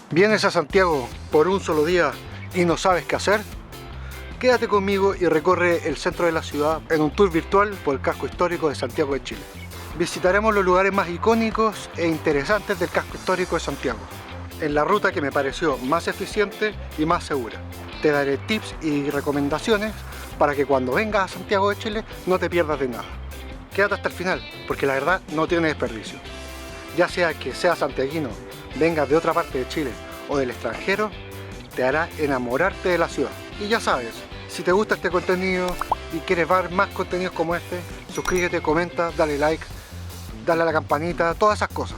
¿Vienes a Santiago por un solo día y no sabes qué hacer? Quédate conmigo y recorre el centro de la ciudad en un tour virtual por el casco histórico de Santiago de Chile. Visitaremos los lugares más icónicos e interesantes del casco histórico de Santiago, en la ruta que me pareció más eficiente y más segura. Te daré tips y recomendaciones para que cuando vengas a Santiago de Chile no te pierdas de nada. Quédate hasta el final, porque la verdad no tiene desperdicio. Ya sea que seas santiaguino, vengas de otra parte de Chile o del extranjero, te hará enamorarte de la ciudad. Y ya sabes, si te gusta este contenido y quieres ver más contenidos como este, suscríbete, comenta, dale like, dale a la campanita, todas esas cosas.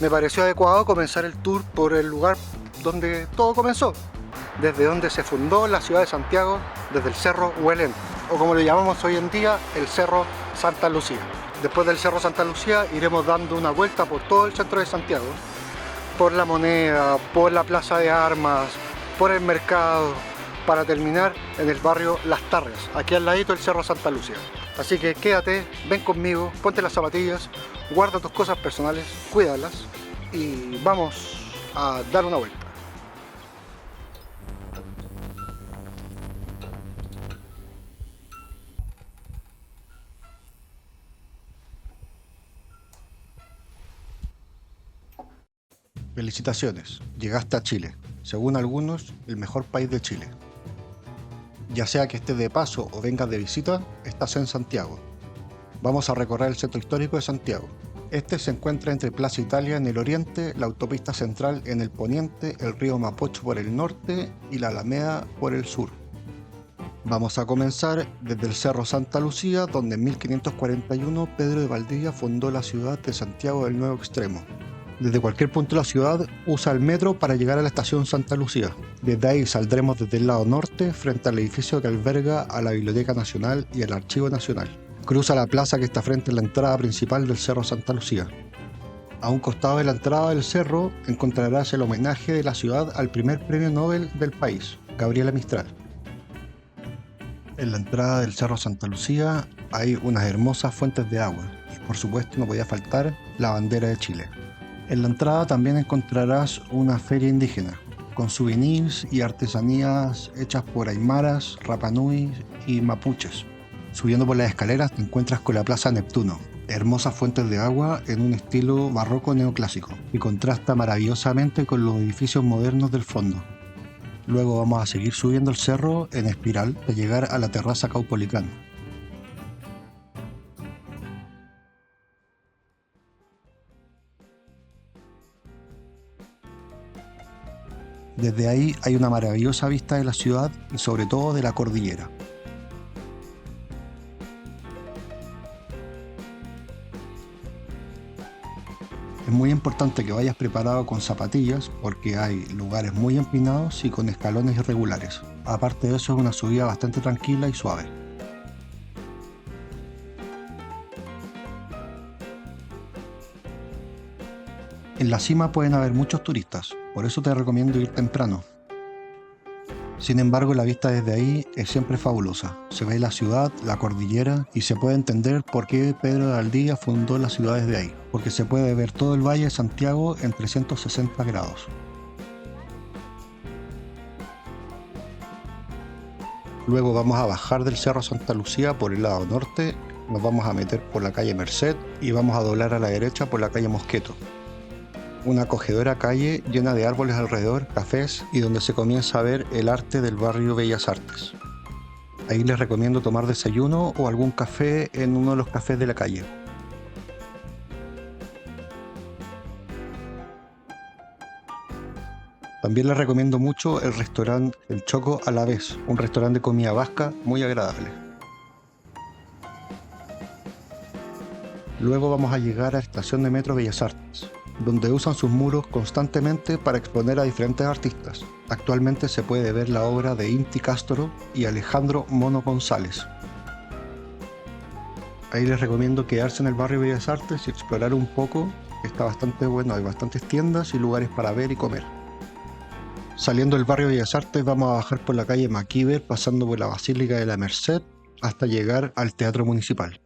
Me pareció adecuado comenzar el tour por el lugar donde todo comenzó, desde donde se fundó la ciudad de Santiago, desde el Cerro Huelén, o como lo llamamos hoy en día, el Cerro Santa Lucía. Después del Cerro Santa Lucía iremos dando una vuelta por todo el centro de Santiago, por la Moneda, por la Plaza de Armas, por el mercado, para terminar en el barrio Las Tarrias, aquí al ladito del Cerro Santa Lucía. Así que quédate, ven conmigo, ponte las zapatillas, guarda tus cosas personales, cuídalas y vamos a dar una vuelta. Felicitaciones, llegaste a Chile, según algunos, el mejor país de Chile. Ya sea que estés de paso o vengas de visita, estás en Santiago. Vamos a recorrer el centro histórico de Santiago. Este se encuentra entre Plaza Italia en el oriente, la autopista central en el poniente, el río Mapocho por el norte y la Alameda por el sur. Vamos a comenzar desde el Cerro Santa Lucía, donde en 1541 Pedro de Valdivia fundó la ciudad de Santiago del Nuevo Extremo. Desde cualquier punto de la ciudad usa el metro para llegar a la estación Santa Lucía. Desde ahí saldremos desde el lado norte frente al edificio que alberga a la Biblioteca Nacional y el Archivo Nacional. Cruza la plaza que está frente a la entrada principal del Cerro Santa Lucía. A un costado de la entrada del cerro encontrarás el homenaje de la ciudad al primer premio Nobel del país, Gabriela Mistral. En la entrada del Cerro Santa Lucía hay unas hermosas fuentes de agua y por supuesto no podía faltar la bandera de Chile. En la entrada también encontrarás una feria indígena, con souvenirs y artesanías hechas por aymaras, rapanui y mapuches. Subiendo por las escaleras te encuentras con la Plaza Neptuno, hermosas fuentes de agua en un estilo barroco neoclásico, y contrasta maravillosamente con los edificios modernos del fondo. Luego vamos a seguir subiendo el cerro en espiral hasta llegar a la terraza Caupolicán. Desde ahí hay una maravillosa vista de la ciudad y sobre todo de la cordillera. Es muy importante que vayas preparado con zapatillas porque hay lugares muy empinados y con escalones irregulares. Aparte de eso es una subida bastante tranquila y suave. En la cima pueden haber muchos turistas, por eso te recomiendo ir temprano. Sin embargo, la vista desde ahí es siempre fabulosa. Se ve la ciudad, la cordillera y se puede entender por qué Pedro de Valdivia fundó la ciudad desde ahí, porque se puede ver todo el Valle de Santiago en 360 grados. Luego vamos a bajar del Cerro Santa Lucía por el lado norte, nos vamos a meter por la calle Merced y vamos a doblar a la derecha por la calle Mosqueto. Una acogedora calle llena de árboles alrededor, cafés y donde se comienza a ver el arte del barrio Bellas Artes. Ahí les recomiendo tomar desayuno o algún café en uno de los cafés de la calle. También les recomiendo mucho el restaurante El Choco a la Vez, un restaurante de comida vasca muy agradable. Luego vamos a llegar a la estación de metro Bellas Artes, donde usan sus muros constantemente para exponer a diferentes artistas. Actualmente se puede ver la obra de Inti Castro y Alejandro Mono González. Ahí les recomiendo quedarse en el barrio Bellas Artes y explorar un poco, está bastante bueno, hay bastantes tiendas y lugares para ver y comer. Saliendo del barrio Bellas Artes vamos a bajar por la calle Maquiver, pasando por la Basílica de la Merced hasta llegar al Teatro Municipal.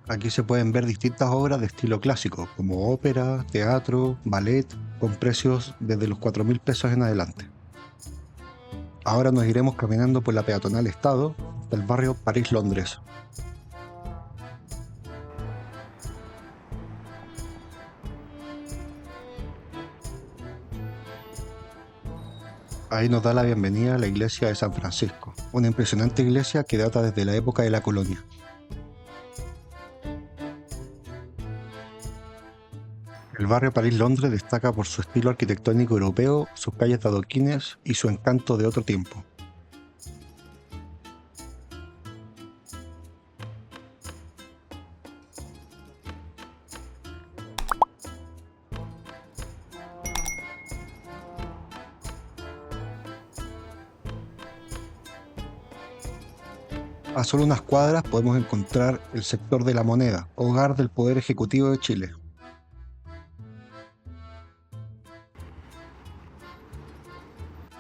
Aquí se pueden ver distintas obras de estilo clásico, como ópera, teatro, ballet, con precios desde los 4.000 pesos en adelante. Ahora nos iremos caminando por la peatonal Estado hasta el barrio París-Londres. Ahí nos da la bienvenida a la iglesia de San Francisco, una impresionante iglesia que data desde la época de la colonia. El barrio París-Londres destaca por su estilo arquitectónico europeo, sus calles de adoquines y su encanto de otro tiempo. A solo unas cuadras podemos encontrar el sector de La Moneda, hogar del Poder Ejecutivo de Chile.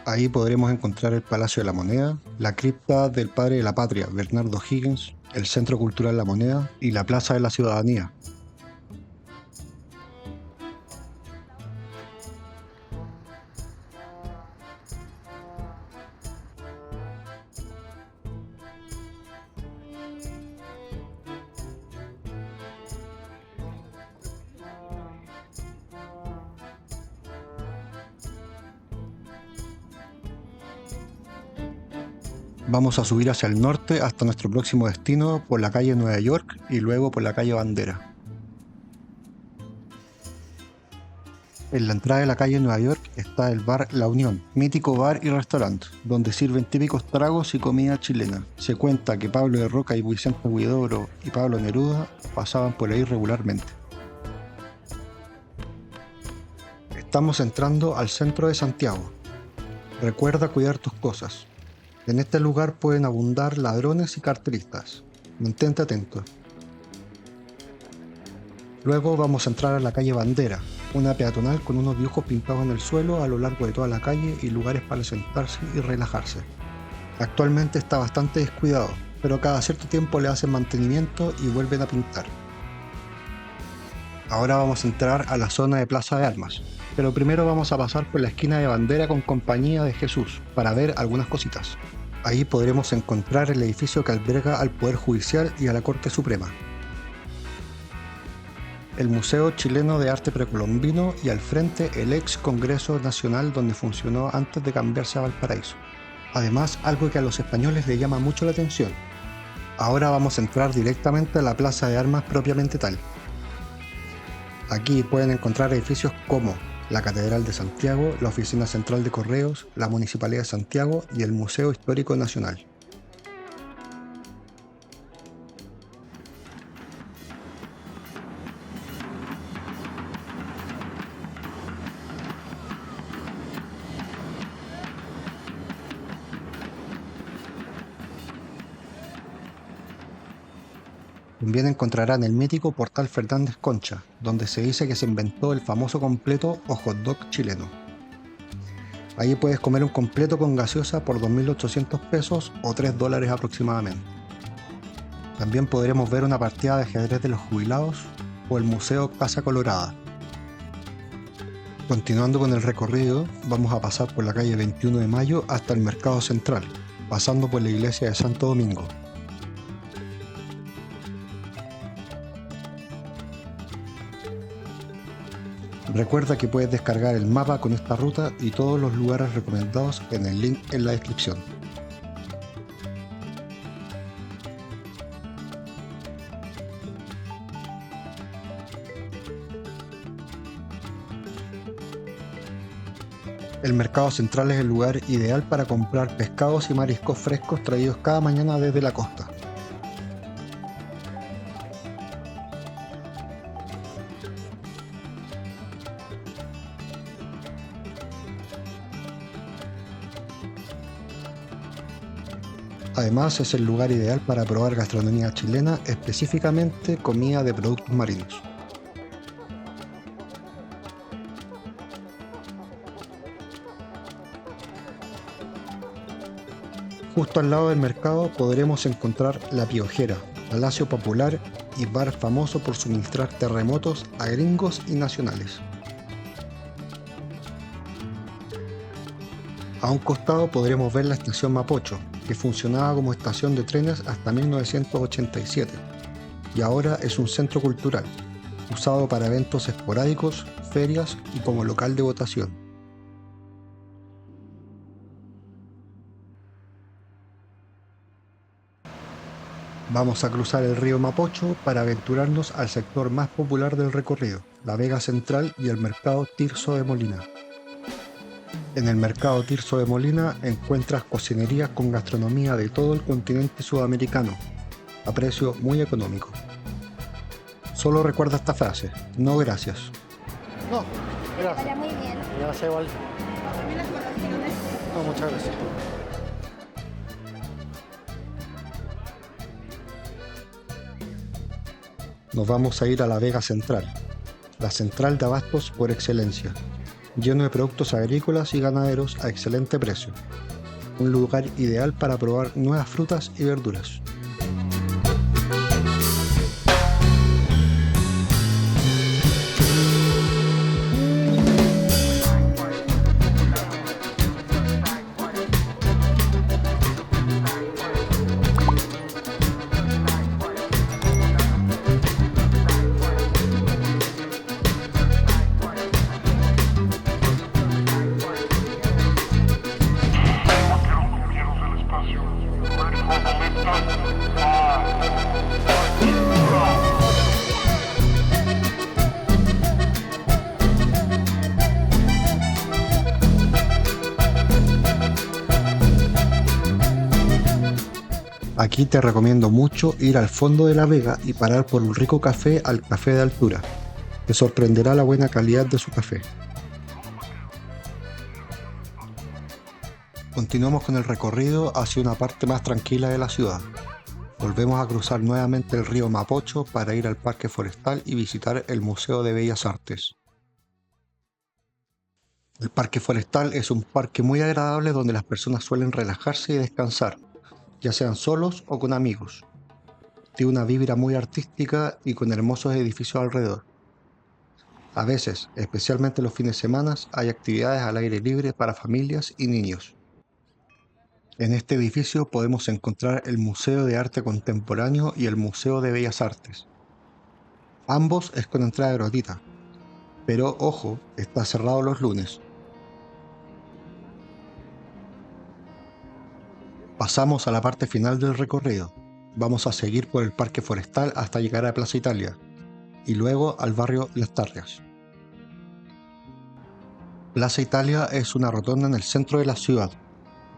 Ahí podremos encontrar el Palacio de la Moneda, la cripta del padre de la patria, Bernardo Higgins, el Centro Cultural La Moneda y la Plaza de la Ciudadanía. Vamos a subir hacia el norte hasta nuestro próximo destino por la calle Nueva York y luego por la calle Bandera. En la entrada de la calle Nueva York está el bar La Unión, mítico bar y restaurante, donde sirven típicos tragos y comida chilena. Se cuenta que Pablo de Roca y Vicente Huidobro y Pablo Neruda pasaban por ahí regularmente. Estamos entrando al centro de Santiago. Recuerda cuidar tus cosas. En este lugar pueden abundar ladrones y carteristas. Mantente atento. Luego vamos a entrar a la calle Bandera, una peatonal con unos dibujos pintados en el suelo a lo largo de toda la calle y lugares para sentarse y relajarse. Actualmente está bastante descuidado, pero cada cierto tiempo le hacen mantenimiento y vuelven a pintar. Ahora vamos a entrar a la zona de Plaza de Armas, pero primero vamos a pasar por la esquina de Bandera con Compañía de Jesús para ver algunas cositas. Ahí podremos encontrar el edificio que alberga al Poder Judicial y a la Corte Suprema, el Museo Chileno de Arte Precolombino y al frente el ex Congreso Nacional donde funcionó antes de cambiarse a Valparaíso. Además, algo que a los españoles les llama mucho la atención. Ahora vamos a entrar directamente a la Plaza de Armas propiamente tal. Aquí pueden encontrar edificios como la Catedral de Santiago, la Oficina Central de Correos, la Municipalidad de Santiago y el Museo Histórico Nacional. También encontrarán el mítico Portal Fernández Concha, donde se dice que se inventó el famoso completo o hot dog chileno. Ahí puedes comer un completo con gaseosa por 2.800 pesos o $3 aproximadamente. También podremos ver una partida de ajedrez de los jubilados o el Museo Casa Colorada. Continuando con el recorrido, vamos a pasar por la calle 21 de Mayo hasta el Mercado Central, pasando por la iglesia de Santo Domingo. Recuerda que puedes descargar el mapa con esta ruta y todos los lugares recomendados en el link en la descripción. El mercado central es el lugar ideal para comprar pescados y mariscos frescos traídos cada mañana desde la costa. Además, es el lugar ideal para probar gastronomía chilena, específicamente comida de productos marinos. Justo al lado del mercado podremos encontrar La Piojera, palacio popular y bar famoso por suministrar terremotos a gringos y nacionales. A un costado podremos ver la estación Mapocho, que funcionaba como estación de trenes hasta 1987 y ahora es un centro cultural, usado para eventos esporádicos, ferias y como local de votación. Vamos a cruzar el río Mapocho para aventurarnos al sector más popular del recorrido, la Vega Central y el Mercado Tirso de Molina. En el Mercado Tirso de Molina encuentras cocinerías con gastronomía de todo el continente sudamericano, a precio muy económico. Solo recuerda esta frase: no gracias. No, gracias. Vaya muy bien. Gracias igual. No, muchas gracias. Nos vamos a ir a la Vega Central, la central de abastos por excelencia, lleno de productos agrícolas y ganaderos a excelente precio. Un lugar ideal para probar nuevas frutas y verduras. Aquí te recomiendo mucho ir al fondo de la vega y parar por un rico café al Café de Altura. Te sorprenderá la buena calidad de su café. Continuamos con el recorrido hacia una parte más tranquila de la ciudad. Volvemos a cruzar nuevamente el río Mapocho para ir al Parque Forestal y visitar el Museo de Bellas Artes. El Parque Forestal es un parque muy agradable donde las personas suelen relajarse y descansar, ya sean solos o con amigos. Tiene una vibra muy artística y con hermosos edificios alrededor. A veces, especialmente los fines de semana, hay actividades al aire libre para familias y niños. En este edificio podemos encontrar el Museo de Arte Contemporáneo y el Museo de Bellas Artes. Ambos es con entrada gratuita, pero ojo, está cerrado los lunes. Pasamos a la parte final del recorrido. Vamos a seguir por el Parque Forestal hasta llegar a Plaza Italia y luego al barrio Las Tarrias. Plaza Italia es una rotonda en el centro de la ciudad,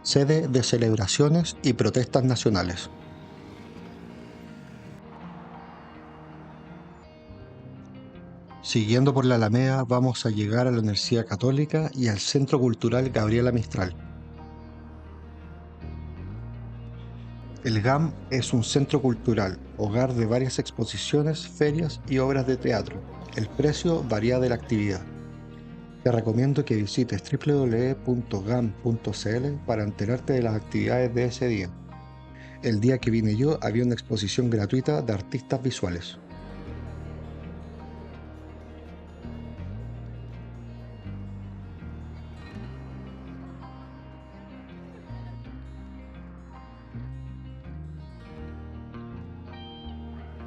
sede de celebraciones y protestas nacionales. Siguiendo por la Alameda vamos a llegar a la Universidad Católica y al Centro Cultural Gabriela Mistral. El GAM es un centro cultural, hogar de varias exposiciones, ferias y obras de teatro. El precio varía de la actividad. Te recomiendo que visites www.gam.cl para enterarte de las actividades de ese día. El día que vine yo había una exposición gratuita de artistas visuales.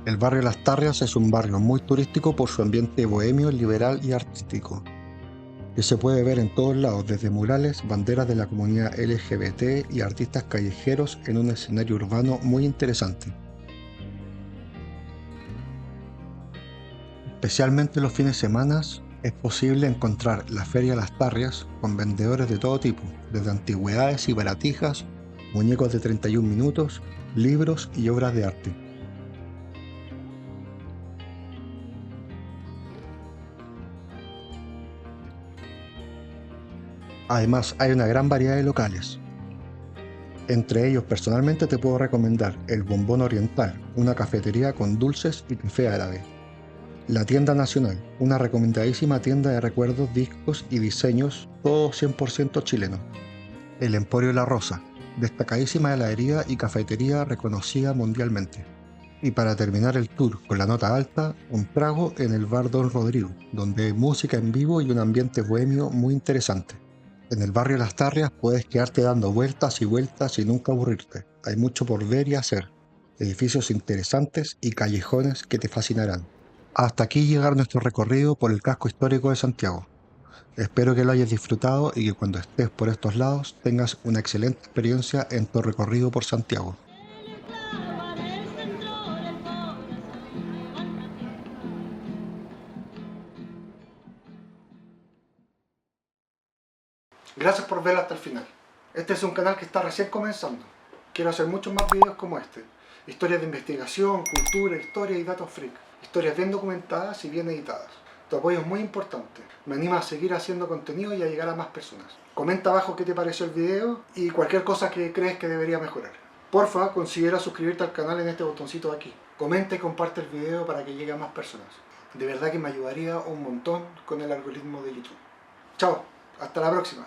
El barrio Las Tarrias es un barrio muy turístico por su ambiente bohemio, liberal y artístico, que se puede ver en todos lados, desde murales, banderas de la comunidad LGBT y artistas callejeros en un escenario urbano muy interesante. Especialmente los fines de semana es posible encontrar la Feria Las Tarrias con vendedores de todo tipo, desde antigüedades y baratijas, muñecos de 31 minutos, libros y obras de arte. Además, hay una gran variedad de locales. Entre ellos, personalmente te puedo recomendar el Bombón Oriental, una cafetería con dulces y café árabe. La Tienda Nacional, una recomendadísima tienda de recuerdos, discos y diseños, todo 100% chileno. El Emporio La Rosa, destacadísima heladería y cafetería reconocida mundialmente. Y para terminar el tour con la nota alta, un trago en el bar Don Rodrigo, donde hay música en vivo y un ambiente bohemio muy interesante. En el barrio Las Tarrias puedes quedarte dando vueltas y vueltas y nunca aburrirte. Hay mucho por ver y hacer, edificios interesantes y callejones que te fascinarán. Hasta aquí llegar nuestro recorrido por el casco histórico de Santiago. Espero que lo hayas disfrutado y que cuando estés por estos lados tengas una excelente experiencia en tu recorrido por Santiago. Gracias por ver hasta el final. Este es un canal que está recién comenzando. Quiero hacer muchos más videos como este. Historias de investigación, cultura, historia y datos freak. Historias bien documentadas y bien editadas. Tu apoyo es muy importante. Me anima a seguir haciendo contenido y a llegar a más personas. Comenta abajo qué te pareció el video y cualquier cosa que crees que debería mejorar. Porfa, considera suscribirte al canal en este botoncito de aquí. Comenta y comparte el video para que llegue a más personas. De verdad que me ayudaría un montón con el algoritmo de YouTube. Chao, hasta la próxima.